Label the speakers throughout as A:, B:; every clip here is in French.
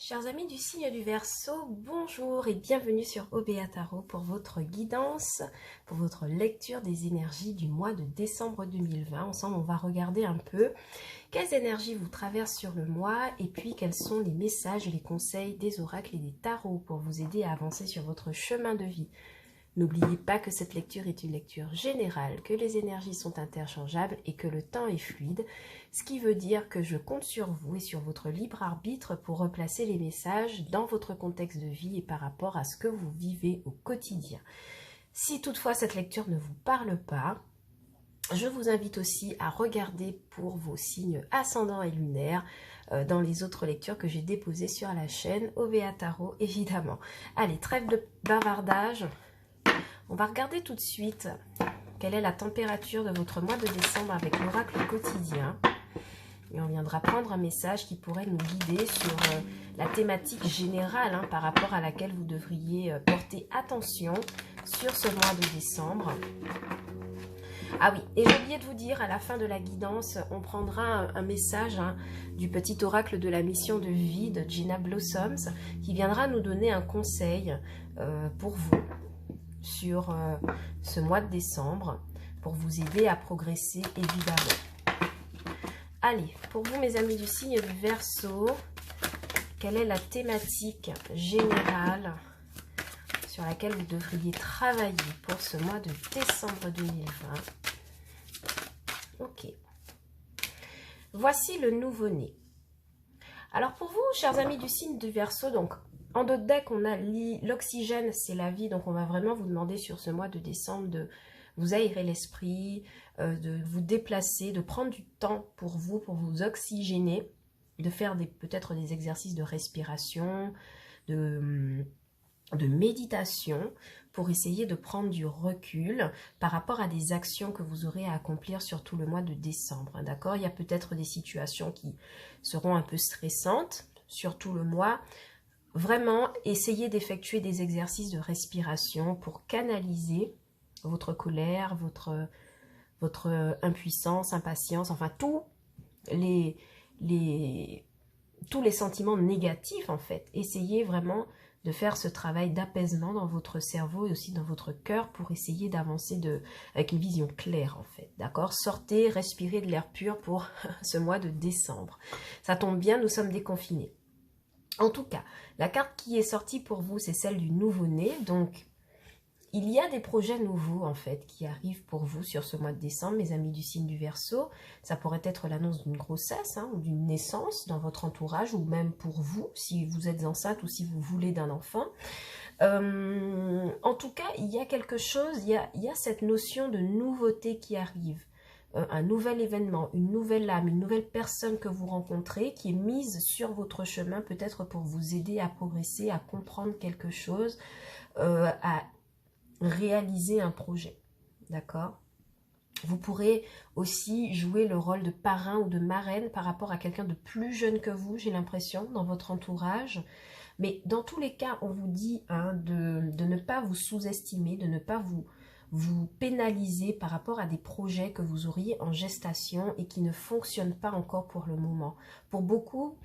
A: Chers amis du signe du Verseau, bonjour et bienvenue sur OBA Tarot pour votre guidance, pour votre lecture des énergies du mois de décembre 2020. Ensemble, on va regarder un peu quelles énergies vous traversent sur le mois et puis quels sont les messages et les conseils des oracles et des tarots pour vous aider à avancer sur votre chemin de vie. N'oubliez pas que cette lecture est une lecture générale, que les énergies sont interchangeables et que le temps est fluide, ce qui veut dire que je compte sur vous et sur votre libre arbitre pour replacer les messages dans votre contexte de vie et par rapport à ce que vous vivez au quotidien. Si toutefois cette lecture ne vous parle pas, je vous invite aussi à regarder pour vos signes ascendants et lunaires dans les autres lectures que j'ai déposées sur la chaîne OBA Tarot évidemment. Allez, trêve de bavardage. On va regarder tout de suite quelle est la température de votre mois de décembre avec l'oracle quotidien. Et on viendra prendre un message qui pourrait nous guider sur la thématique générale par rapport à laquelle vous devriez porter attention sur ce mois de décembre. Ah oui, et j'ai oublié de vous dire, à la fin de la guidance, on prendra un message du petit oracle de la mission de vie de Gina Blossoms qui viendra nous donner un conseil pour vous sur ce mois de décembre pour vous aider à progresser évidemment. Allez, pour vous mes amis du signe du Verseau, quelle est la thématique générale sur laquelle vous devriez travailler pour ce mois de décembre 2020? Ok. Voici le nouveau-né. Alors pour vous, chers amis du signe du Verseau, donc en dos de deck, on a l'oxygène, c'est la vie. Donc, on va vraiment vous demander sur ce mois de décembre de vous aérer l'esprit, de vous déplacer, de prendre du temps pour vous oxygéner, de faire peut-être des exercices de respiration, de méditation, pour essayer de prendre du recul par rapport à des actions que vous aurez à accomplir sur tout le mois de décembre. D'accord ? Il y a peut-être des situations qui seront un peu stressantes sur tout le mois. Vraiment, essayez d'effectuer des exercices de respiration pour canaliser votre colère, votre impuissance, impatience, enfin tous les sentiments négatifs en fait. Essayez vraiment de faire ce travail d'apaisement dans votre cerveau et aussi dans votre cœur pour essayer d'avancer avec une vision claire en fait. D'accord ? Sortez, respirez de l'air pur pour ce mois de décembre. Ça tombe bien, nous sommes déconfinés. En tout cas, la carte qui est sortie pour vous, c'est celle du nouveau-né. Donc, il y a des projets nouveaux, en fait, qui arrivent pour vous sur ce mois de décembre, mes amis du signe du Verseau. Ça pourrait être l'annonce d'une grossesse ou d'une naissance dans votre entourage, ou même pour vous, si vous êtes enceinte ou si vous voulez d'un enfant. En tout cas, il y a quelque chose, il y a cette notion de nouveauté qui arrive. Un nouvel événement, une nouvelle âme, une nouvelle personne que vous rencontrez qui est mise sur votre chemin peut-être pour vous aider à progresser, à comprendre quelque chose, à réaliser un projet. D'accord ? Vous pourrez aussi jouer le rôle de parrain ou de marraine par rapport à quelqu'un de plus jeune que vous, j'ai l'impression, dans votre entourage. Mais dans tous les cas, on vous dit de ne pas vous sous-estimer, de ne pas vous pénaliser par rapport à des projets que vous auriez en gestation et qui ne fonctionnent pas encore pour le moment. Pour beaucoup,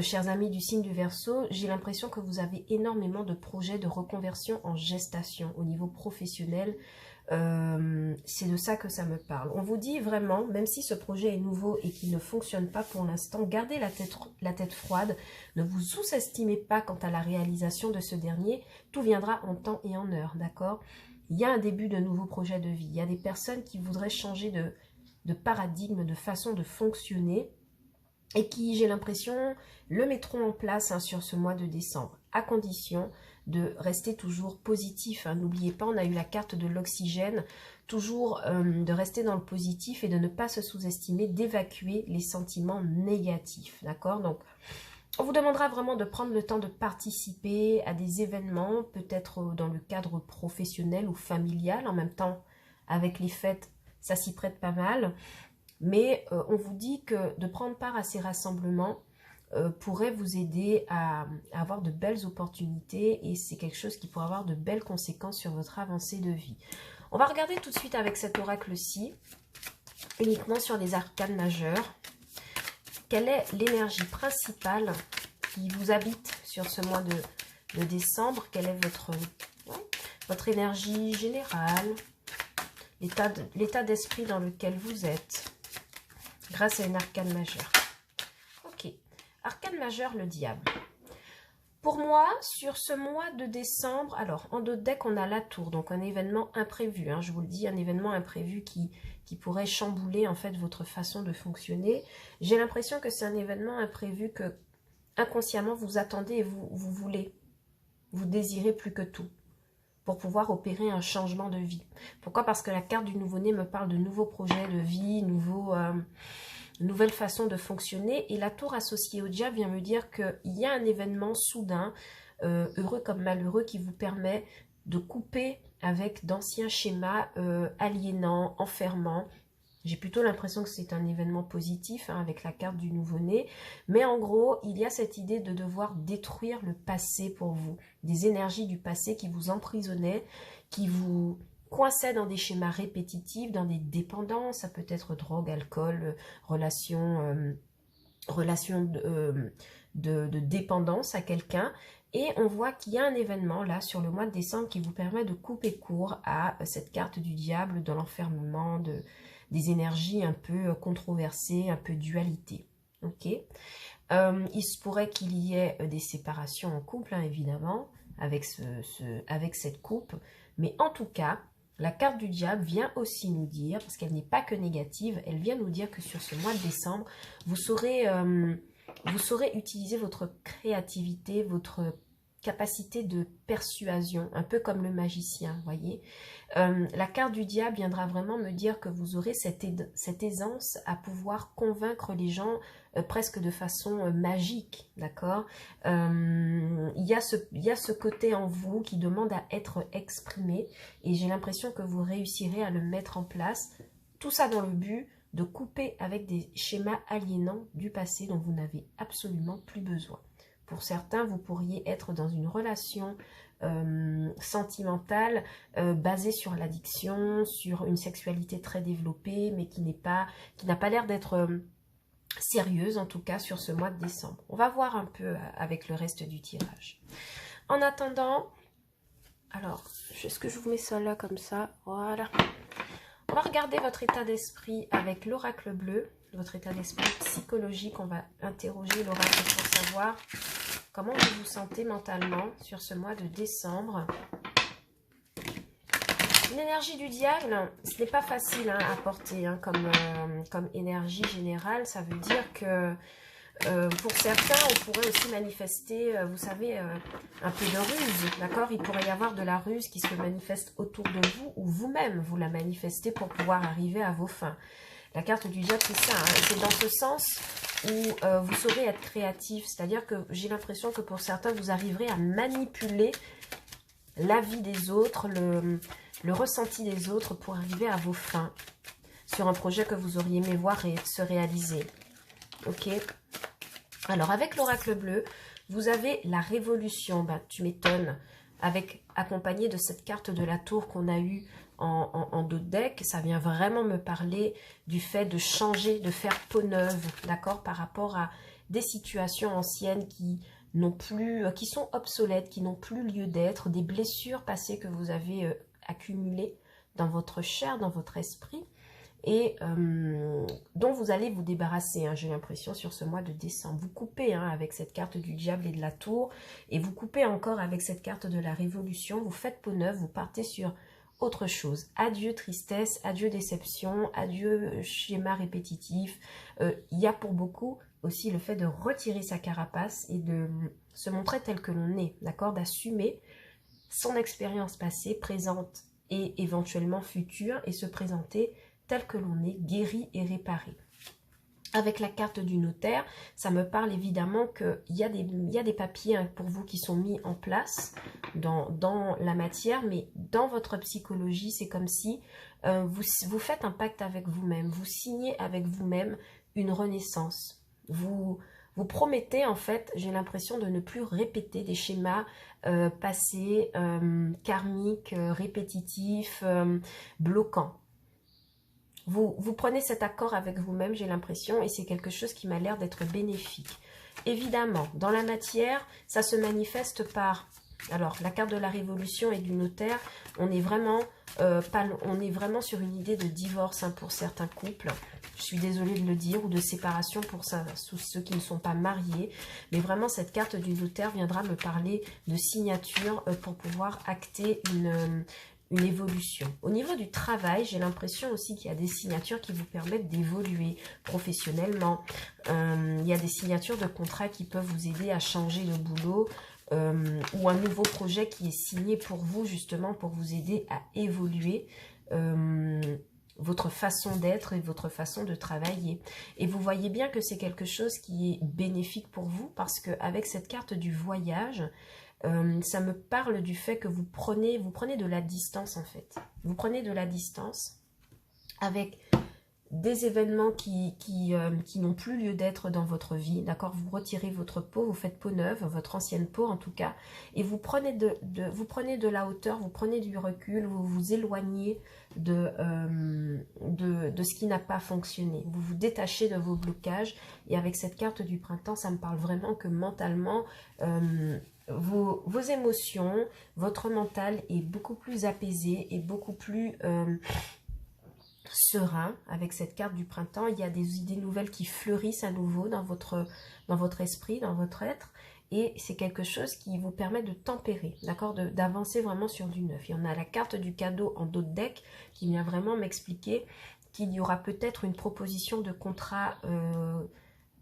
A: chers amis du signe du Verseau, j'ai l'impression que vous avez énormément de projets de reconversion en gestation au niveau professionnel. C'est de ça que ça me parle. On vous dit vraiment, même si ce projet est nouveau et qu'il ne fonctionne pas pour l'instant, gardez la tête froide, ne vous sous-estimez pas quant à la réalisation de ce dernier, tout viendra en temps et en heure, d'accord ? Il y a un début de nouveau projet de vie, il y a des personnes qui voudraient changer de paradigme, de façon de fonctionner et qui, j'ai l'impression, le mettront en place sur ce mois de décembre, à condition de rester toujours positif. N'oubliez pas, on a eu la carte de l'oxygène, toujours de rester dans le positif et de ne pas se sous-estimer, d'évacuer les sentiments négatifs. D'accord ? Donc, on vous demandera vraiment de prendre le temps de participer à des événements, peut-être dans le cadre professionnel ou familial. En même temps, avec les fêtes, ça s'y prête pas mal. Mais on vous dit que de prendre part à ces rassemblements pourrait vous aider à avoir de belles opportunités et c'est quelque chose qui pourrait avoir de belles conséquences sur votre avancée de vie. On va regarder tout de suite avec cet oracle-ci, uniquement sur les arcanes majeures. Quelle est l'énergie principale qui vous habite sur ce mois de décembre. Quelle est votre énergie générale, l'état d'esprit dans lequel vous êtes, grâce à une arcane majeure. Ok, arcane majeure, le diable. Pour moi, sur ce mois de décembre, alors en d'autres decks, on a la tour, donc un événement imprévu, hein, je vous le dis, un événement imprévu qui pourrait chambouler en fait votre façon de fonctionner. J'ai l'impression que c'est un événement imprévu que inconsciemment vous attendez et vous voulez, vous désirez plus que tout, pour pouvoir opérer un changement de vie. Pourquoi? Parce que la carte du nouveau-né me parle de nouveaux projets de vie, nouvelle façon de fonctionner. Et la tour associée au diable vient me dire qu'il y a un événement soudain, heureux comme malheureux, qui vous permet de couper avec d'anciens schémas aliénants, enfermants. J'ai plutôt l'impression que c'est un événement positif, hein, avec la carte du nouveau-né. Mais en gros, il y a cette idée de devoir détruire le passé pour vous. Des énergies du passé qui vous emprisonnaient, qui vous coinçaient dans des schémas répétitifs, dans des dépendances. Ça peut être drogue, alcool, relations de dépendance à quelqu'un. Et on voit qu'il y a un événement là sur le mois de décembre qui vous permet de couper court à cette carte du diable, de l'enfermement, des énergies un peu controversées, un peu dualité. Ok. Il se pourrait qu'il y ait des séparations en couple, hein, évidemment, avec cette coupe. Mais en tout cas, la carte du diable vient aussi nous dire, parce qu'elle n'est pas que négative, elle vient nous dire que sur ce mois de décembre, vous saurez utiliser votre créativité, votre capacité de persuasion, un peu comme le magicien, voyez. La carte du diable viendra vraiment me dire que vous aurez cette aisance à pouvoir convaincre les gens presque de façon magique, d'accord. Il y a ce côté en vous qui demande à être exprimé et j'ai l'impression que vous réussirez à le mettre en place, tout ça dans le but de couper avec des schémas aliénants du passé dont vous n'avez absolument plus besoin. Pour certains, vous pourriez être dans une relation sentimentale basée sur l'addiction, sur une sexualité très développée, mais qui n'a pas l'air d'être sérieuse, en tout cas sur ce mois de décembre. On va voir un peu avec le reste du tirage. En attendant, alors, est-ce que je vous mets ça là comme ça? Voilà. On va regarder votre état d'esprit avec l'oracle bleu, votre état d'esprit psychologique. On va interroger l'oracle pour savoir comment vous vous sentez mentalement sur ce mois de décembre. L'énergie du diable, ce n'est pas facile hein, à porter hein, comme énergie générale. Ça veut dire que pour certains, on pourrait aussi manifester, vous savez, un peu de ruse, d'accord? Il pourrait y avoir de la ruse qui se manifeste autour de vous ou vous-même, vous la manifestez pour pouvoir arriver à vos fins. La carte du diable, c'est ça, hein, c'est dans ce sens où vous saurez être créatif, c'est-à-dire que j'ai l'impression que pour certains, vous arriverez à manipuler la vie des autres, le ressenti des autres pour arriver à vos fins sur un projet que vous auriez aimé voir se réaliser. Ok? Alors, avec l'oracle bleu, vous avez la révolution. Ben, tu m'étonnes. Accompagné de cette carte de la tour qu'on a eue en d'autres decks, ça vient vraiment me parler du fait de changer, de faire peau neuve, d'accord, par rapport à des situations anciennes qui sont obsolètes, qui n'ont plus lieu d'être, des blessures passées que vous avez accumulées dans votre chair, dans votre esprit, et dont vous allez vous débarrasser, hein, j'ai l'impression, sur ce mois de décembre. Vous coupez hein, avec cette carte du diable et de la tour, et vous coupez encore avec cette carte de la révolution, vous faites peau neuve, vous partez sur autre chose. Adieu tristesse, adieu déception, adieu schéma répétitif. Il y a pour beaucoup aussi le fait de retirer sa carapace et de se montrer tel que l'on est, d'accord, d'assumer son expérience passée, présente et éventuellement future, et se présenter tel que l'on est, guéri et réparé. Avec la carte du notaire, ça me parle évidemment qu'il y a des papiers hein, pour vous qui sont mis en place dans la matière, mais dans votre psychologie, c'est comme si vous faites un pacte avec vous-même, vous signez avec vous-même une renaissance. Vous promettez en fait, j'ai l'impression de ne plus répéter des schémas passés, karmiques, répétitifs, bloquants. Vous prenez cet accord avec vous-même, j'ai l'impression, et c'est quelque chose qui m'a l'air d'être bénéfique. Évidemment, dans la matière, ça se manifeste par... Alors, la carte de la Révolution et du notaire, on est vraiment, on est vraiment sur une idée de divorce hein, pour certains couples. Je suis désolée de le dire, ou de séparation pour ça, ceux qui ne sont pas mariés. Mais vraiment, cette carte du notaire viendra me parler de signature pour pouvoir acter une évolution. Au niveau du travail, j'ai l'impression aussi qu'il y a des signatures qui vous permettent d'évoluer professionnellement. Il y a des signatures de contrats qui peuvent vous aider à changer de boulot ou un nouveau projet qui est signé pour vous, justement, pour vous aider à évoluer votre façon d'être et votre façon de travailler. Et vous voyez bien que c'est quelque chose qui est bénéfique pour vous parce qu'avec cette carte du voyage, ça me parle du fait que vous prenez de la distance en fait. Vous prenez de la distance avec des événements qui n'ont plus lieu d'être dans votre vie, d'accord? Vous retirez votre peau, vous faites peau neuve, votre ancienne peau en tout cas, et vous prenez de la hauteur, vous prenez du recul, vous vous éloignez de ce qui n'a pas fonctionné. Vous vous détachez de vos blocages, et avec cette carte du printemps, ça me parle vraiment que mentalement, vos émotions, votre mental est beaucoup plus apaisé et beaucoup plus... serein avec cette carte du printemps. Il y a des idées nouvelles qui fleurissent à nouveau dans votre esprit, dans votre être, et c'est quelque chose qui vous permet de tempérer, d'accord, d'avancer vraiment sur du neuf. Il y en a la carte du cadeau en dos de deck qui vient vraiment m'expliquer qu'il y aura peut-être une proposition de contrat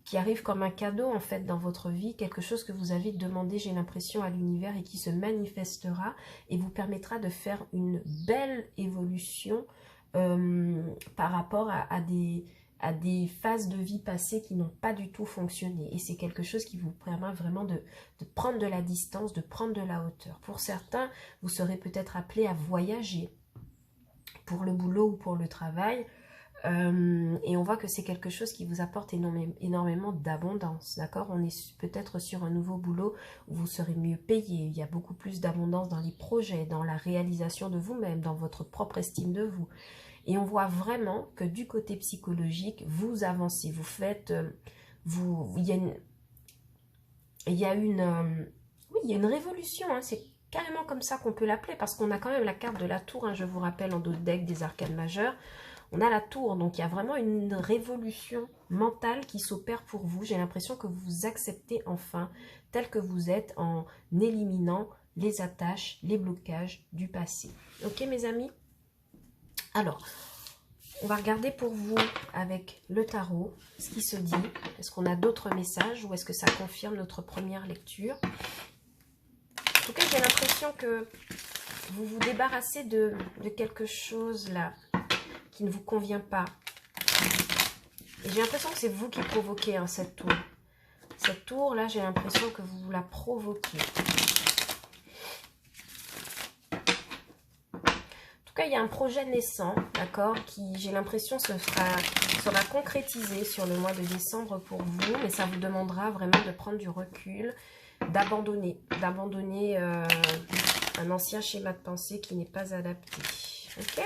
A: qui arrive comme un cadeau en fait dans votre vie, quelque chose que vous avez demandé, j'ai l'impression, à l'univers et qui se manifestera et vous permettra de faire une belle évolution par rapport à des phases de vie passées qui n'ont pas du tout fonctionné. Et c'est quelque chose qui vous permet vraiment de prendre de la distance, de prendre de la hauteur. Pour certains, vous serez peut-être appelé à voyager pour le boulot ou pour le travail. Et on voit que c'est quelque chose qui vous apporte énormément d'abondance, d'accord? On est peut-être sur un nouveau boulot où vous serez mieux payé, il y a beaucoup plus d'abondance dans les projets, dans la réalisation de vous-même, dans votre propre estime de vous. Et on voit vraiment que du côté psychologique, vous avancez, vous faites... il y a une révolution, hein, c'est carrément comme ça qu'on peut l'appeler, parce qu'on a quand même la carte de la tour, hein, je vous rappelle, en dos de deck des arcanes majeures. On a la tour, donc il y a vraiment une révolution mentale qui s'opère pour vous. J'ai l'impression que vous vous acceptez enfin tel que vous êtes en éliminant les attaches, les blocages du passé. Ok mes amis? Alors, on va regarder pour vous avec le tarot ce qui se dit. Est-ce qu'on a d'autres messages ou est-ce que ça confirme notre première lecture? En tout cas, j'ai l'impression que vous vous débarrassez de quelque chose là qui ne vous convient pas. Et j'ai l'impression que c'est vous qui provoquez hein, cette tour. Cette tour là, j'ai l'impression que vous la provoquez. En tout cas, il y a un projet naissant, d'accord, qui, j'ai l'impression, sera concrétisé sur le mois de décembre pour vous, mais ça vous demandera vraiment de prendre du recul, d'abandonner un ancien schéma de pensée qui n'est pas adapté. Ok ?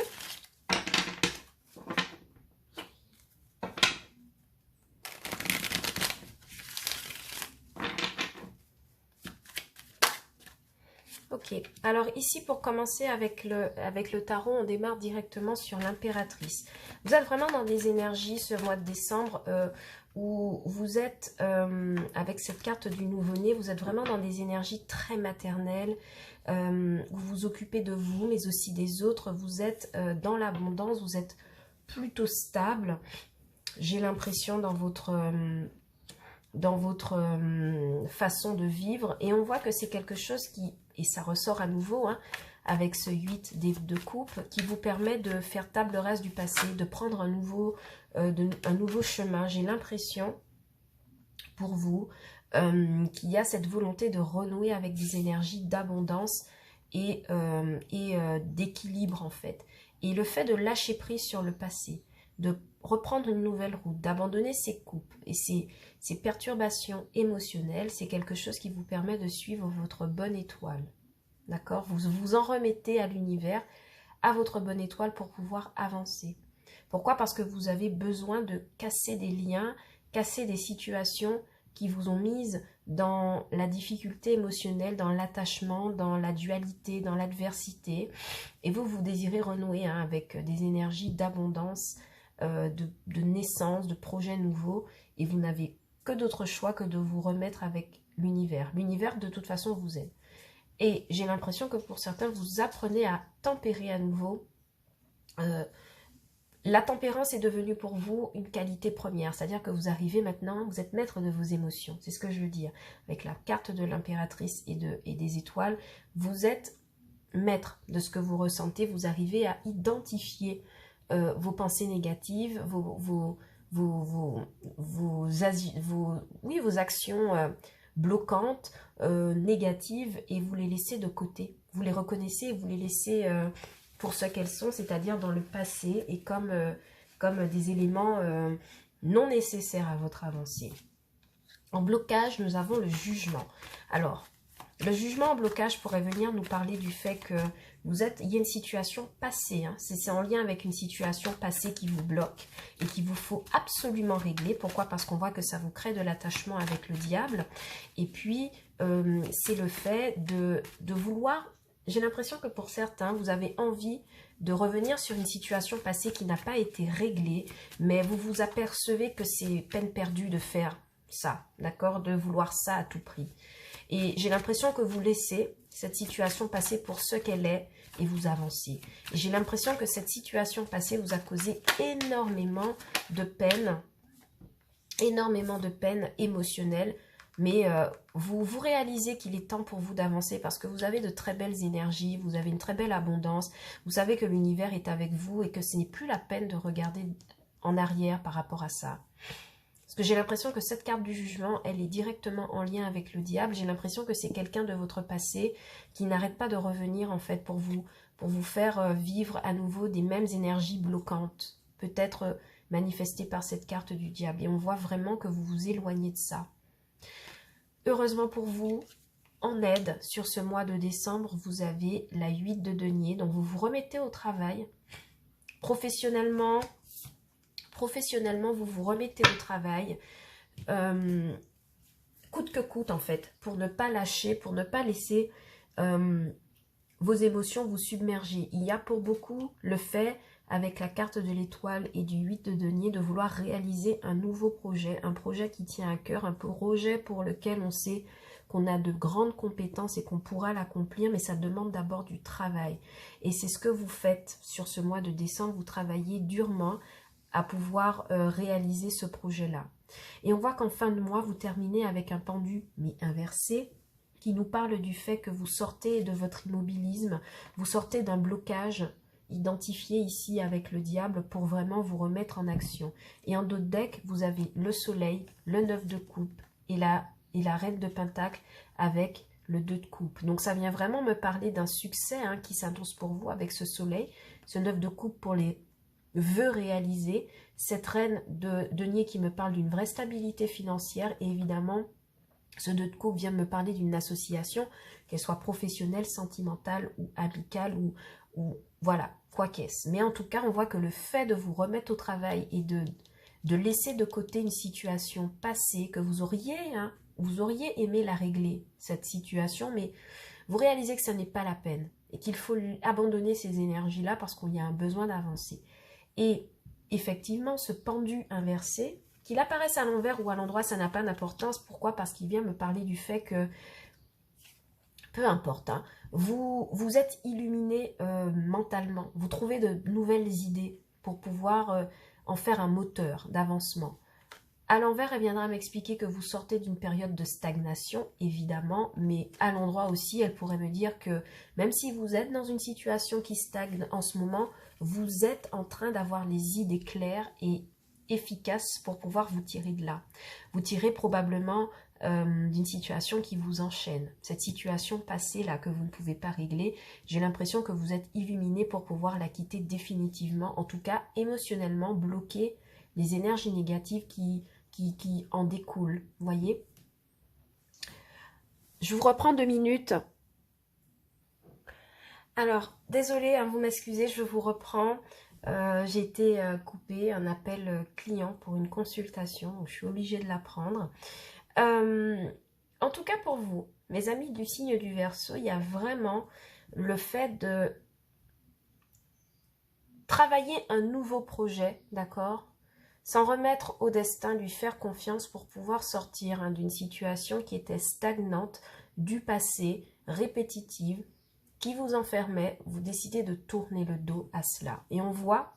A: Ok, alors ici pour commencer avec le tarot, on démarre directement sur l'impératrice. Vous êtes vraiment dans des énergies ce mois de décembre où vous êtes, avec cette carte du nouveau-né, vous êtes vraiment dans des énergies très maternelles, où vous vous occupez de vous mais aussi des autres, vous êtes dans l'abondance, vous êtes plutôt stable, j'ai l'impression dans votre façon de vivre et on voit que c'est quelque chose qui... Et ça ressort à nouveau hein, avec ce 8 de coupe qui vous permet de faire table rase du passé, de prendre un nouveau chemin. J'ai l'impression pour vous qu'il y a cette volonté de renouer avec des énergies d'abondance et d'équilibre en fait. Et le fait de lâcher prise sur le passé, de reprendre une nouvelle route, d'abandonner ces coupes et ces perturbations émotionnelles, c'est quelque chose qui vous permet de suivre votre bonne étoile. D'accord? Vous vous en remettez à l'univers, à votre bonne étoile pour pouvoir avancer. Pourquoi? Parce que vous avez besoin de casser des liens, casser des situations qui vous ont mise dans la difficulté émotionnelle, dans l'attachement, dans la dualité, dans l'adversité. Et vous, vous désirez renouer avec des énergies d'abondance, de naissance, de projets nouveaux. Et vous n'avez que d'autre choix que de vous remettre avec l'univers. L'univers, de toute façon, vous aide. Et j'ai l'impression que pour certains, vous apprenez à tempérer à nouveau. La tempérance est devenue pour vous une qualité première, c'est-à-dire que vous arrivez maintenant, vous êtes maître de vos émotions, c'est ce que je veux dire. Avec la carte de l'impératrice et des étoiles, vous êtes maître de ce que vous ressentez, vous arrivez à identifier vos pensées négatives, vos actions bloquantes, négatives, et vous les laissez de côté. Vous les reconnaissez et vous les laissez pour ce qu'elles sont, c'est-à-dire dans le passé et comme des éléments non nécessaires à votre avancée. En blocage, nous avons le jugement. Alors, le jugement en blocage pourrait venir nous parler du fait que il y a une situation passée, c'est en lien avec une situation passée qui vous bloque et qu'il vous faut absolument régler. Pourquoi? Parce qu'on voit que ça vous crée de l'attachement avec le diable. Et puis, c'est le fait de vouloir... J'ai l'impression que pour certains, vous avez envie de revenir sur une situation passée qui n'a pas été réglée, mais vous vous apercevez que c'est peine perdue de faire ça, d'accord? De vouloir ça à tout prix. Et j'ai l'impression que vous laissez cette situation passée pour ce qu'elle est et vous avancez. Et j'ai l'impression que cette situation passée vous a causé énormément de peine émotionnelle. Mais vous réalisez qu'il est temps pour vous d'avancer parce que vous avez de très belles énergies, vous avez une très belle abondance, vous savez que l'univers est avec vous et que ce n'est plus la peine de regarder en arrière par rapport à ça. Parce que j'ai l'impression que cette carte du jugement, elle est directement en lien avec le diable. J'ai l'impression que c'est quelqu'un de votre passé qui n'arrête pas de revenir en fait pour vous faire vivre à nouveau des mêmes énergies bloquantes, peut-être manifestées par cette carte du diable. Et on voit vraiment que vous vous éloignez de ça. Heureusement pour vous, en aide, sur ce mois de décembre, vous avez la 8 de denier. Donc, vous vous remettez au travail. Professionnellement, vous vous remettez au travail. Coûte que coûte, en fait, pour ne pas lâcher, pour ne pas laisser vos émotions vous submerger. Il y a pour beaucoup le fait, avec la carte de l'étoile et du 8 de denier, de vouloir réaliser un nouveau projet, un projet qui tient à cœur, un projet pour lequel on sait qu'on a de grandes compétences et qu'on pourra l'accomplir, mais ça demande d'abord du travail. Et c'est ce que vous faites sur ce mois de décembre, vous travaillez durement à pouvoir réaliser ce projet-là. Et on voit qu'en fin de mois, vous terminez avec un pendu, mais inversé, qui nous parle du fait que vous sortez de votre immobilisme, vous sortez d'un blocage identifié ici avec le diable pour vraiment vous remettre en action. Et en d'autres decks, vous avez le soleil, le 9 de coupe et la reine de pentacle avec le 2 de coupe. Donc ça vient vraiment me parler d'un succès qui s'annonce pour vous avec ce soleil, ce 9 de coupe pour les vœux réalisés, cette reine de denier qui me parle d'une vraie stabilité financière et évidemment ce 2 de coupe vient me parler d'une association, qu'elle soit professionnelle, sentimentale ou amicale ou voilà, quoi qu'est-ce. Mais en tout cas, on voit que le fait de vous remettre au travail et de laisser de côté une situation passée que vous auriez aimé la régler, cette situation, mais vous réalisez que ça n'est pas la peine et qu'il faut abandonner ces énergies-là parce qu'il y a un besoin d'avancer. Et effectivement, ce pendu inversé, qu'il apparaisse à l'envers ou à l'endroit, ça n'a pas d'importance. Pourquoi? Parce qu'il vient me parler du fait que, peu importe, vous êtes illuminé mentalement. Vous trouvez de nouvelles idées pour pouvoir en faire un moteur d'avancement. À l'envers, elle viendra m'expliquer que vous sortez d'une période de stagnation, évidemment, mais à l'endroit aussi, elle pourrait me dire que même si vous êtes dans une situation qui stagne en ce moment, vous êtes en train d'avoir les idées claires et efficaces pour pouvoir vous tirer de là. Vous tirez probablement d'une situation qui vous enchaîne. Cette situation passée là que vous ne pouvez pas régler, j'ai l'impression que vous êtes illuminé pour pouvoir la quitter définitivement, en tout cas émotionnellement bloquer les énergies négatives qui en découlent, voyez. Je vous reprends 2 minutes. Alors, désolée, vous m'excusez, je vous reprends. J'ai été coupée, un appel client pour une consultation, donc je suis obligée de la prendre. En tout cas pour vous, mes amis du signe du Verseau, il y a vraiment le fait de travailler un nouveau projet, d'accord? S'en remettre au destin, lui faire confiance pour pouvoir sortir d'une situation qui était stagnante, du passé, répétitive, qui vous enfermait. Vous décidez de tourner le dos à cela. Et on voit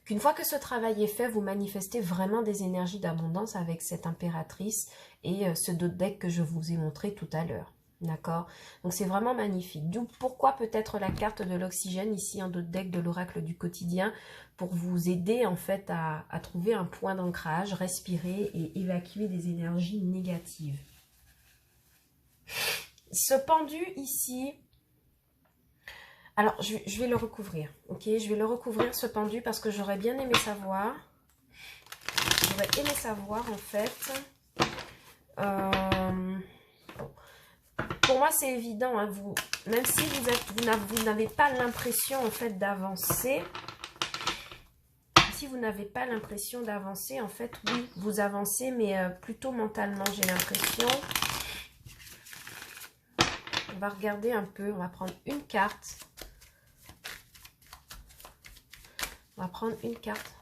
A: qu'une fois que ce travail est fait, vous manifestez vraiment des énergies d'abondance avec cette impératrice et ce dos de deck que je vous ai montré tout à l'heure. D'accord? Donc c'est vraiment magnifique. D'où pourquoi peut-être la carte de l'oxygène ici en dos de deck de l'oracle du quotidien pour vous aider en fait à trouver un point d'ancrage, respirer et évacuer des énergies négatives. Ce pendu ici, alors je vais le recouvrir, ok? Je vais le recouvrir ce pendu parce que j'aurais bien aimé savoir. J'aurais aimé savoir en fait. Pour moi, c'est évident. Hein, même si vous n'avez pas l'impression en fait d'avancer, si vous n'avez pas l'impression d'avancer, en fait, oui, vous avancez, mais plutôt mentalement, j'ai l'impression. On va regarder un peu. On va prendre une carte. On va prendre une carte.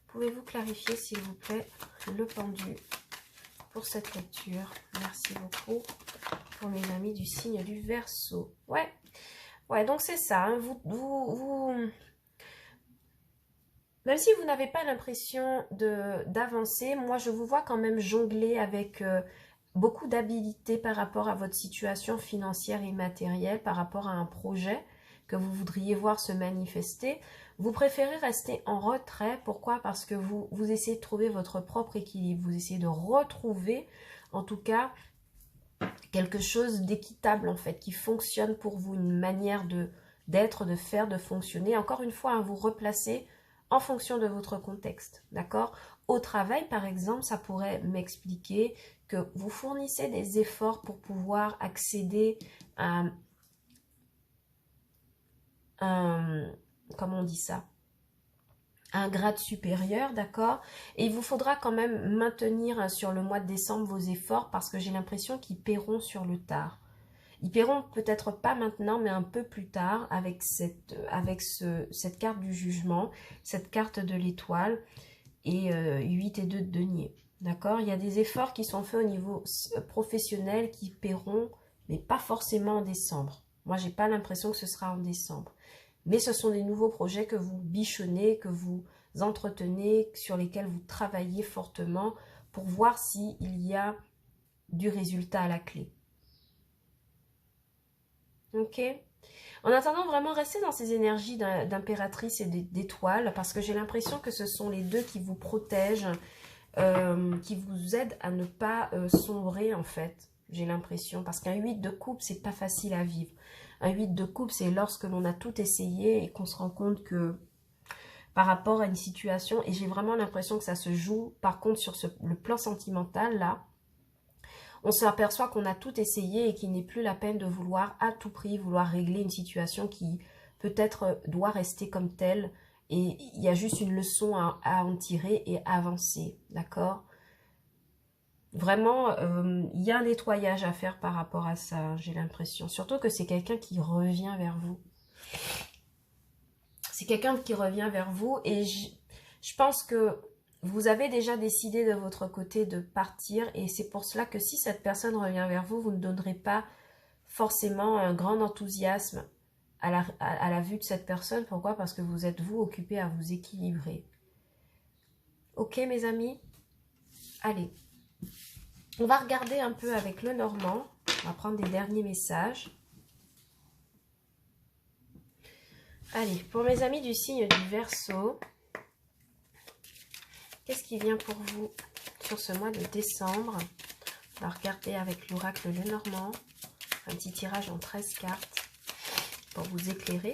A: Pouvez-vous clarifier, s'il vous plaît, le pendu pour cette lecture? Merci beaucoup pour mes amis du signe du Verseau. Ouais, donc c'est ça. Hein, même si vous n'avez pas l'impression d'avancer, moi je vous vois quand même jongler avec beaucoup d'habilité par rapport à votre situation financière et matérielle, par rapport à un projet que vous voudriez voir se manifester. Vous préférez rester en retrait. Pourquoi? Parce que vous essayez de trouver votre propre équilibre. Vous essayez de retrouver, en tout cas, quelque chose d'équitable, en fait, qui fonctionne pour vous. Une manière d'être, de faire, de fonctionner. Encore une fois, hein, vous replacez en fonction de votre contexte. D'accord? Au travail, par exemple, ça pourrait m'expliquer que vous fournissez des efforts pour pouvoir accéder à comment on dit ça, un grade supérieur, d'accord? Et il vous faudra quand même maintenir sur le mois de décembre vos efforts parce que j'ai l'impression qu'ils paieront sur le tard. Ils paieront peut-être pas maintenant, mais un peu plus tard avec cette carte du jugement, cette carte de l'étoile et 8 et 2 de denier. D'accord? Il y a des efforts qui sont faits au niveau professionnel qui paieront, mais pas forcément en décembre. Moi, j'ai pas l'impression que ce sera en décembre. Mais ce sont des nouveaux projets que vous bichonnez, que vous entretenez, sur lesquels vous travaillez fortement pour voir s'il y a du résultat à la clé. Ok? En attendant, vraiment restez dans ces énergies d'impératrice et d'étoile parce que j'ai l'impression que ce sont les deux qui vous protègent, qui vous aident à ne pas sombrer en fait. J'ai l'impression parce qu'un 8 de coupe, c'est pas facile à vivre. Un 8 de coupe, c'est lorsque l'on a tout essayé et qu'on se rend compte que par rapport à une situation, et j'ai vraiment l'impression que ça se joue, par contre, sur le plan sentimental, là, on s'aperçoit qu'on a tout essayé et qu'il n'est plus la peine de vouloir à tout prix, vouloir régler une situation qui peut-être doit rester comme telle, et il y a juste une leçon à en tirer et avancer, d'accord ? Vraiment, il y a un nettoyage à faire par rapport à ça, j'ai l'impression. Surtout que c'est quelqu'un qui revient vers vous. C'est quelqu'un qui revient vers vous et je pense que vous avez déjà décidé de votre côté de partir. Et c'est pour cela que si cette personne revient vers vous, vous ne donnerez pas forcément un grand enthousiasme à la vue de cette personne. Pourquoi? Parce que vous êtes vous occupé à vous équilibrer. Ok mes amis? Allez. On va regarder un peu avec le Normand. On va prendre des derniers messages. Allez, pour mes amis du signe du Verseau, qu'est-ce qui vient pour vous sur ce mois de décembre? On va regarder avec l'oracle Le Normand. Un petit tirage en 13 cartes pour vous éclairer.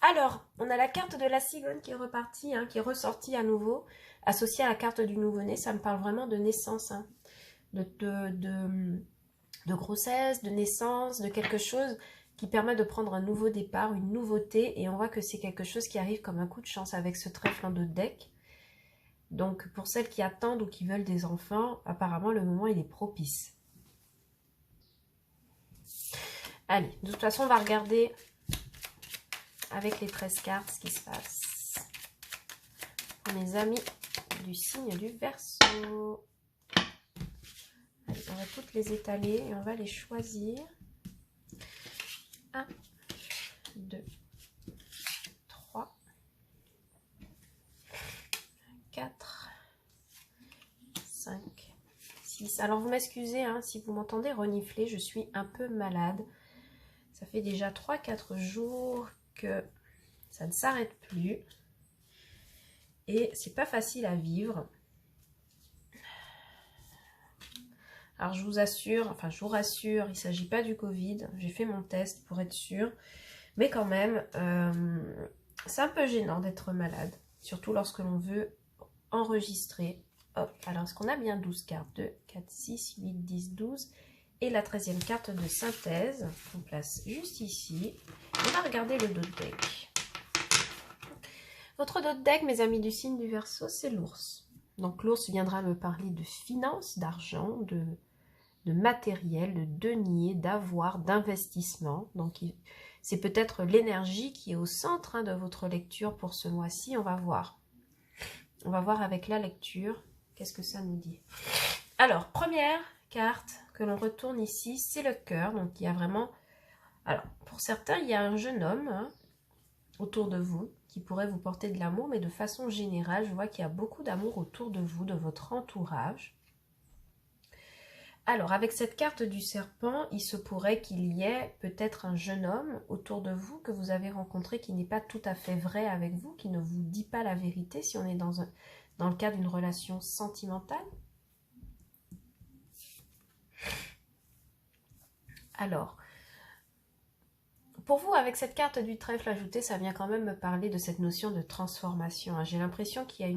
A: Alors, on a la carte de la cigogne qui est repartie, hein, qui est ressortie à nouveau, associée à la carte du nouveau-né. Ça me parle vraiment de naissance. Hein. de grossesse, de naissance, de quelque chose qui permet de prendre un nouveau départ, une nouveauté. Et on voit que c'est quelque chose qui arrive comme un coup de chance avec ce trèfle en dos de deck. Donc pour celles qui attendent ou qui veulent des enfants, apparemment le moment il est propice. Allez, de toute façon on va regarder avec les 13 cartes ce qui se passe. Pour mes amis du signe du Verseau. Allez, on va toutes les étaler et on va les choisir. 1, 2, 3, 4, 5, 6. Alors vous m'excusez hein, si vous m'entendez renifler, je suis un peu malade. Ça fait déjà 3-4 jours que ça ne s'arrête plus. Et c'est pas facile à vivre. Alors je vous assure, enfin je vous rassure, il ne s'agit pas du Covid. J'ai fait mon test pour être sûre. Mais quand même, c'est un peu gênant d'être malade. Surtout lorsque l'on veut enregistrer. Hop, alors est-ce qu'on a bien 12 cartes? 2, 4, 6, 8, 10, 12. Et la 13e carte de synthèse, qu'on place juste ici. On va regarder le dos de deck. Votre dos de deck, mes amis du signe du Verseau, c'est l'ours. Donc l'ours viendra me parler de finances, d'argent, de matériel, de deniers, d'avoir, d'investissement. Donc c'est peut-être l'énergie qui est au centre hein, de votre lecture pour ce mois-ci. On va voir. On va voir avec la lecture qu'est-ce que ça nous dit. Alors, première carte que l'on retourne ici, c'est le cœur. Donc il y a vraiment... Alors, pour certains, il y a un jeune homme hein, autour de vous qui pourrait vous porter de l'amour, mais de façon générale, je vois qu'il y a beaucoup d'amour autour de vous, de votre entourage. Alors, avec cette carte du serpent, il se pourrait qu'il y ait peut-être un jeune homme autour de vous que vous avez rencontré qui n'est pas tout à fait vrai avec vous, qui ne vous dit pas la vérité si on est dans le cadre d'une relation sentimentale. Alors, pour vous, avec cette carte du trèfle ajouté, ça vient quand même me parler de cette notion de transformation. Hein. J'ai l'impression qu'il y a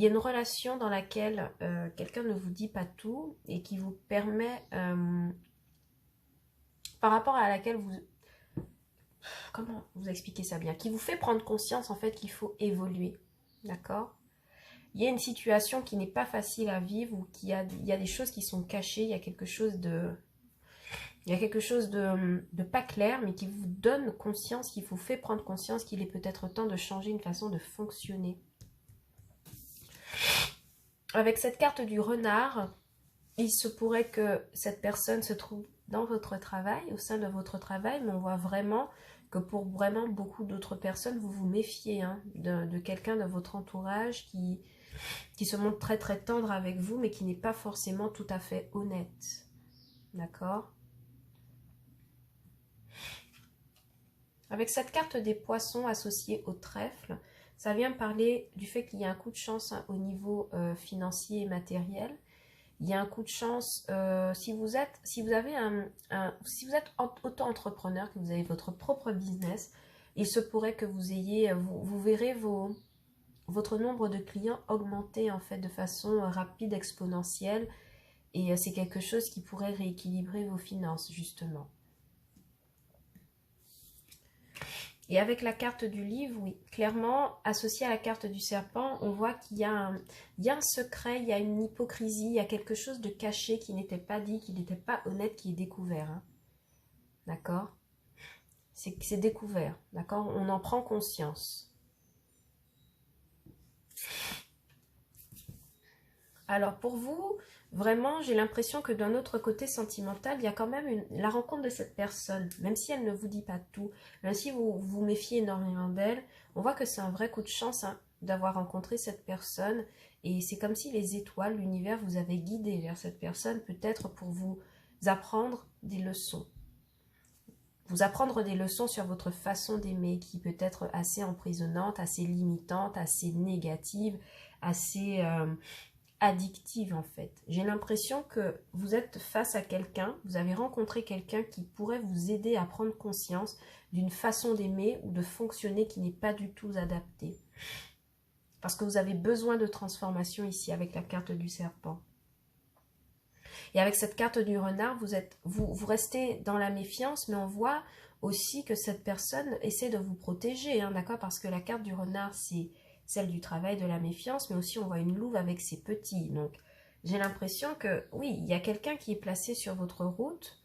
A: une relation dans laquelle quelqu'un ne vous dit pas tout et qui vous permet, par rapport à laquelle vous... Comment vous expliquer ça bien? Qui vous fait prendre conscience en fait qu'il faut évoluer. D'accord? Il y a une situation qui n'est pas facile à vivre ou il y a des choses qui sont cachées, il y a quelque chose de... Il y a quelque chose de pas clair, mais qui vous donne conscience, qui vous fait prendre conscience qu'il est peut-être temps de changer une façon de fonctionner. Avec cette carte du renard, il se pourrait que cette personne se trouve dans votre travail, au sein de votre travail, mais on voit vraiment que pour vraiment beaucoup d'autres personnes, vous vous méfiez hein, de quelqu'un de votre entourage qui se montre très très tendre avec vous, mais qui n'est pas forcément tout à fait honnête. D'accord ? Avec cette carte des poissons associée au trèfle, ça vient parler du fait qu'il y a un coup de chance hein, au niveau financier et matériel. Il y a un coup de chance si vous êtes auto-entrepreneur, que vous avez votre propre business, il se pourrait que vous ayez, vous verrez votre nombre de clients augmenter en fait de façon rapide, exponentielle, et c'est quelque chose qui pourrait rééquilibrer vos finances justement. Et avec la carte du livre, oui, clairement, associée à la carte du serpent, on voit qu'il y a un secret, il y a une hypocrisie, il y a quelque chose de caché qui n'était pas dit, qui n'était pas honnête, qui est découvert. Hein. D'accord? C'est découvert, d'accord? On en prend conscience. Alors pour vous, vraiment, j'ai l'impression que d'un autre côté sentimental, il y a quand même la rencontre de cette personne, même si elle ne vous dit pas tout, même si vous vous méfiez énormément d'elle, on voit que c'est un vrai coup de chance hein, d'avoir rencontré cette personne, et c'est comme si les étoiles, l'univers vous avait guidé vers cette personne, peut-être pour vous apprendre des leçons. Vous apprendre des leçons sur votre façon d'aimer, qui peut être assez emprisonnante, assez limitante, assez négative, assez... addictive en fait. J'ai l'impression que vous êtes face à quelqu'un, vous avez rencontré quelqu'un qui pourrait vous aider à prendre conscience d'une façon d'aimer ou de fonctionner qui n'est pas du tout adaptée. Parce que vous avez besoin de transformation ici avec la carte du serpent. Et avec cette carte du renard, vous restez dans la méfiance, mais on voit aussi que cette personne essaie de vous protéger, hein, d'accord? Parce que la carte du renard, c'est celle du travail, de la méfiance, mais aussi on voit une louve avec ses petits. Donc, j'ai l'impression que, oui, il y a quelqu'un qui est placé sur votre route,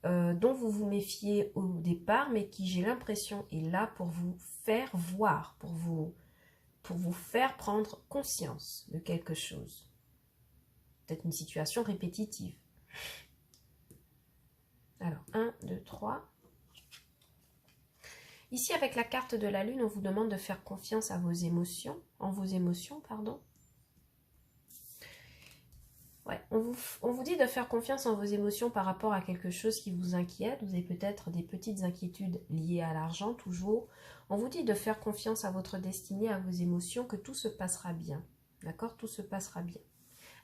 A: dont vous vous méfiez au départ, mais qui, j'ai l'impression, est là pour vous faire voir, pour vous faire prendre conscience de quelque chose. Peut-être une situation répétitive. Alors, 1, 2, 3. Ici, avec la carte de la Lune, on vous demande de faire confiance à vos émotions, pardon. Ouais, on vous dit de faire confiance en vos émotions par rapport à quelque chose qui vous inquiète. Vous avez peut-être des petites inquiétudes liées à l'argent, toujours. On vous dit de faire confiance à votre destinée, à vos émotions, que tout se passera bien. D'accord? Tout se passera bien.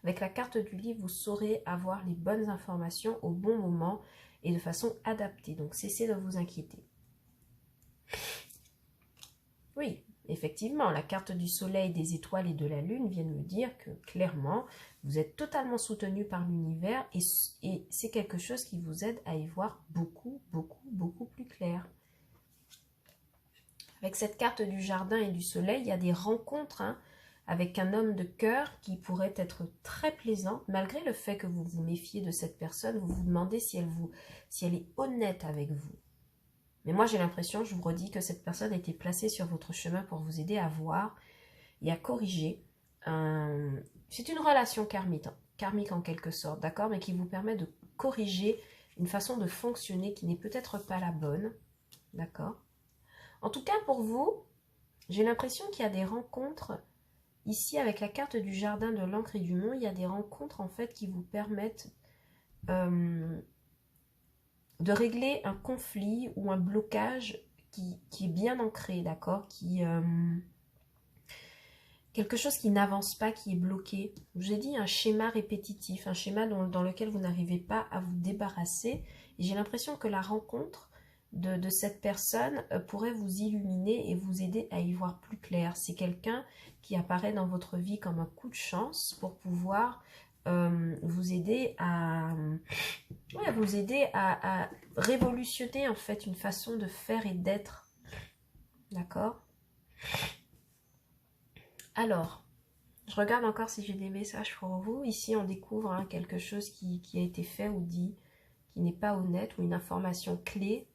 A: Avec la carte du livre, vous saurez avoir les bonnes informations au bon moment et de façon adaptée. Donc, cessez de vous inquiéter. Oui, effectivement, la carte du soleil, des étoiles et de la lune viennent me dire que clairement, vous êtes totalement soutenu par l'univers et c'est quelque chose qui vous aide à y voir beaucoup, beaucoup, beaucoup plus clair. Avec cette carte du jardin et du soleil, il y a des rencontres avec un homme de cœur qui pourrait être très plaisant, malgré le fait que vous vous méfiez de cette personne, vous vous demandez si elle est honnête avec vous. Mais moi, j'ai l'impression, je vous redis, que cette personne a été placée sur votre chemin pour vous aider à voir et à corriger. C'est une relation karmique en quelque sorte, d'accord, mais qui vous permet de corriger une façon de fonctionner qui n'est peut-être pas la bonne, d'accord. En tout cas, pour vous, j'ai l'impression qu'il y a des rencontres, ici avec la carte du jardin, de l'encre et du mont, il y a des rencontres en fait qui vous permettent de régler un conflit ou un blocage qui est bien ancré, d'accord, quelque chose qui n'avance pas, qui est bloqué. Je vous ai dit un schéma répétitif, un schéma dans lequel vous n'arrivez pas à vous débarrasser. Et j'ai l'impression que la rencontre de cette personne pourrait vous illuminer et vous aider à y voir plus clair. C'est quelqu'un qui apparaît dans votre vie comme un coup de chance pour pouvoir vous aider à révolutionner en fait une façon de faire et d'être. D'accord? Alors, je regarde encore si j'ai des messages pour vous. Ici, on découvre quelque chose qui a été fait ou dit, qui n'est pas honnête, ou une information clé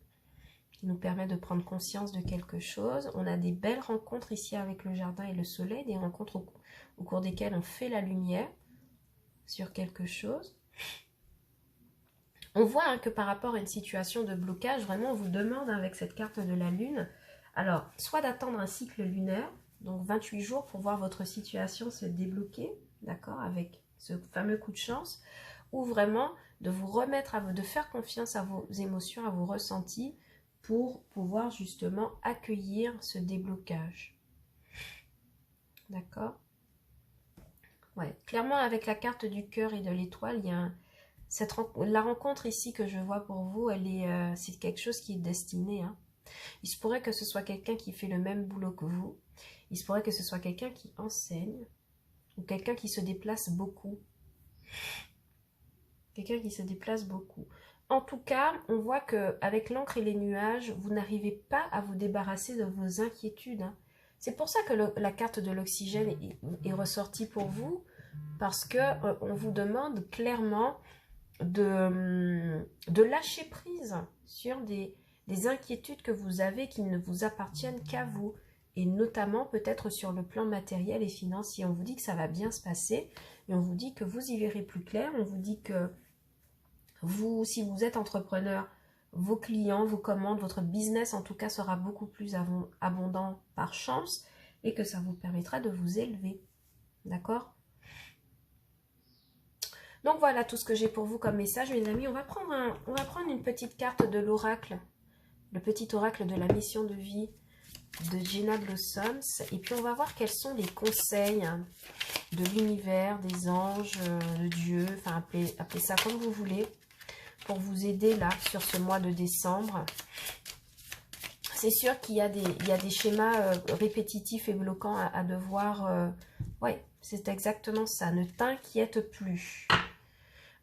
A: qui nous permet de prendre conscience de quelque chose. On a des belles rencontres ici avec le jardin et le soleil, des rencontres au cours desquelles on fait la lumière sur quelque chose. On voit que par rapport à une situation de blocage, vraiment on vous demande avec cette carte de la lune, alors soit d'attendre un cycle lunaire, donc 28 jours pour voir votre situation se débloquer, d'accord, avec ce fameux coup de chance, ou vraiment de vous remettre de faire confiance à vos émotions, à vos ressentis, pour pouvoir justement accueillir ce déblocage. D'accord? Ouais, clairement avec la carte du cœur et de l'étoile, il y a la rencontre ici que je vois pour vous, c'est quelque chose qui est destiné. Il se pourrait que ce soit quelqu'un qui fait le même boulot que vous. Il se pourrait que ce soit quelqu'un qui enseigne ou quelqu'un qui se déplace beaucoup. Quelqu'un qui se déplace beaucoup. En tout cas, on voit qu'avec l'encre et les nuages, vous n'arrivez pas à vous débarrasser de vos inquiétudes. C'est pour ça que la carte de l'oxygène est ressortie pour vous, parce qu'on vous demande clairement de lâcher prise sur des inquiétudes que vous avez qui ne vous appartiennent qu'à vous, et notamment peut-être sur le plan matériel et financier. On vous dit que ça va bien se passer, et on vous dit que vous y verrez plus clair. On vous dit que vous, si vous êtes entrepreneur, vos clients, vos commandes, votre business en tout cas sera beaucoup plus abondant par chance, et que ça vous permettra de vous élever. D'accord ? Donc voilà tout ce que j'ai pour vous comme message, mes amis. On va prendre une petite carte de l'oracle, le petit oracle de la mission de vie de Jenna Blossoms. Et puis on va voir quels sont les conseils de l'univers, des anges, de Dieu, enfin appelez ça comme vous voulez, pour vous aider là sur ce mois de décembre. C'est sûr qu'il y a des schémas répétitifs et bloquants à devoir... ouais, c'est exactement ça. Ne t'inquiète plus.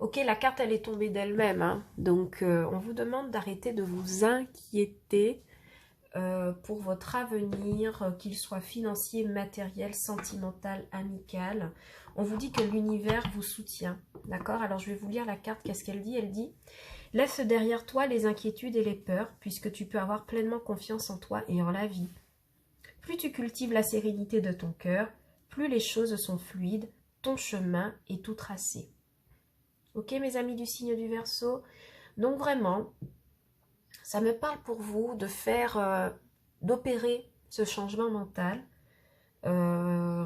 A: Ok, la carte, elle est tombée d'elle-même, hein. Donc, on vous demande d'arrêter de vous inquiéter pour votre avenir, qu'il soit financier, matériel, sentimental, amical. On vous dit que l'univers vous soutient, d'accord? Alors, je vais vous lire la carte, qu'est-ce qu'elle dit? Elle dit: laisse derrière toi les inquiétudes et les peurs, puisque tu peux avoir pleinement confiance en toi et en la vie. Plus tu cultives la sérénité de ton cœur, plus les choses sont fluides, ton chemin est tout tracé. Ok, mes amis du signe du Verseau? Donc vraiment, ça me parle pour vous de faire, d'opérer ce changement mental euh,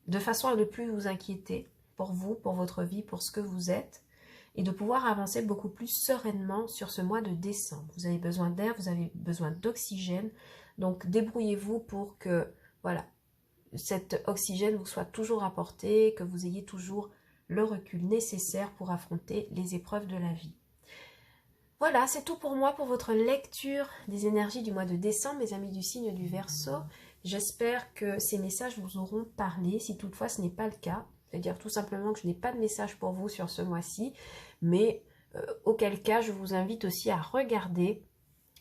A: de façon à ne plus vous inquiéter pour vous, pour votre vie, pour ce que vous êtes, et de pouvoir avancer beaucoup plus sereinement sur ce mois de décembre. Vous avez besoin d'air, vous avez besoin d'oxygène, donc débrouillez-vous pour que, voilà, cet oxygène vous soit toujours apporté, que vous ayez toujours le recul nécessaire pour affronter les épreuves de la vie. Voilà, c'est tout pour moi pour votre lecture des énergies du mois de décembre, mes amis du signe du Verseau. J'espère que ces messages vous auront parlé. Si toutefois ce n'est pas le cas, c'est-à-dire tout simplement que je n'ai pas de message pour vous sur ce mois-ci, mais auquel cas je vous invite aussi à regarder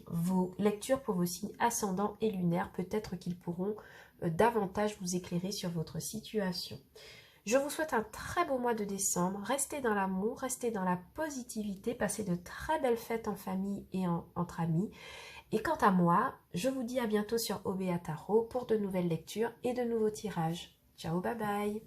A: vos lectures pour vos signes ascendants et lunaires. Peut-être qu'ils pourront davantage vous éclairer sur votre situation. Je vous souhaite un très beau mois de décembre. Restez dans l'amour, restez dans la positivité, passez de très belles fêtes en famille et entre amis. Et quant à moi, je vous dis à bientôt sur OBA Tarot pour de nouvelles lectures et de nouveaux tirages. Ciao, bye bye!